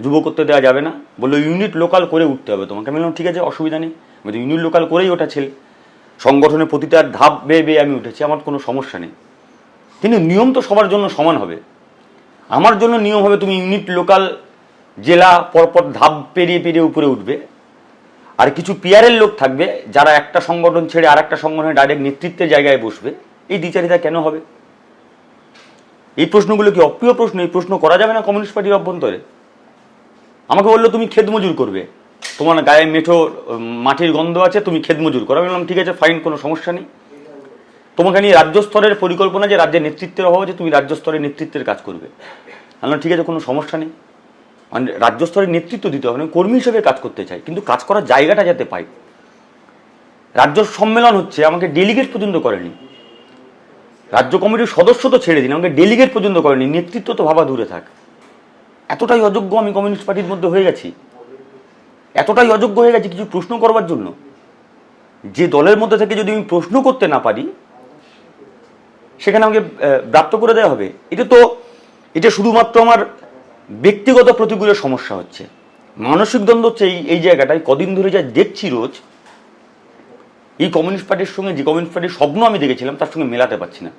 যুব করতে দেওয়া যাবে না, বললো ইউনিট লোকাল করে উঠতে হবে তোমাকে। আমি বললাম ঠিক আছে, অসুবিধা নেই, আমি তো ইউনিট লোকাল করেই ওঠা ছেলে, সংগঠনের প্রতিটা ধাপ বেয়ে বেয়ে আমি উঠেছি, আমার কোনো সমস্যা নেই। কিন্তু নিয়ম তো সবার জন্য সমান হবে। আমার জন্য নিয়ম হবে তুমি ইউনিট লোকাল জেলা পরপর ধাপ পেরিয়ে পেরিয়ে উপরে উঠবে, আর কিছু পিয়ারের লোক থাকবে যারা একটা সংগঠন ছেড়ে আর একটা সংগঠনের ডাইরেক্ট নেতৃত্বের জায়গায় বসবে। এই দ্বিচারিতা কেন হবে? এই প্রশ্নগুলো কি অপ্রিয় প্রশ্ন? এই প্রশ্ন করা যাবে না কমিউনিস্ট পার্টির অভ্যন্তরে? আমাকে বললো তুমি ক্ষেত মজুর করবে, তোমার গায়ে মেঠো মাটির গন্ধ আছে, তুমি ক্ষেত মজুর করো। আমি বললাম ঠিক আছে, ফাইন, কোনো সমস্যা নেই। তোমাকে নিয়ে রাজ্য স্তরের পরিকল্পনা, যে রাজ্যের নেতৃত্বের অভাব আছে, তুমি রাজ্য স্তরের নেতৃত্বের কাজ করবে। বললাম ঠিক আছে, কোনো সমস্যা নেই, মানে রাজ্য স্তরের নেতৃত্ব দিতে হবে, আমি কর্মী হিসেবে কাজ করতে চাই, কিন্তু কাজ করার জায়গাটা যাতে পাই। রাজ্য সম্মেলন হচ্ছে, আমাকে ডেলিগেট পর্যন্ত করেনি, রাজ্য কমিটির সদস্য তো ছেড়ে দিন, আমাকে ডেলিগেট পর্যন্ত করেনি, নেতৃত্ব তো ভাবা দূরে থাক। এতটাই অযোগ্য আমি কমিউনিস্ট পার্টির মধ্যে হয়ে গেছি, এতটাই অযোগ্য হয়ে গেছি কিছু প্রশ্ন করবার জন্য। যে দলের মধ্যে থেকে যদি আমি প্রশ্ন করতে না পারি, সেখানে আমাকে ব্রাত্য করে দেওয়া হবে। এটা শুধুমাত্র আমার ব্যক্তিগত প্রতিকূলের সমস্যা হচ্ছে, মানসিক দ্বন্দ্ব হচ্ছে এই জায়গাটায়। কদিন ধরে যা দেখছি রোজ, এই কমিউনিস্ট পার্টির সঙ্গে যে কমিউনিস্ট পার্টির স্বপ্ন আমি দেখেছিলাম তার সঙ্গে মেলাতে পারছি না।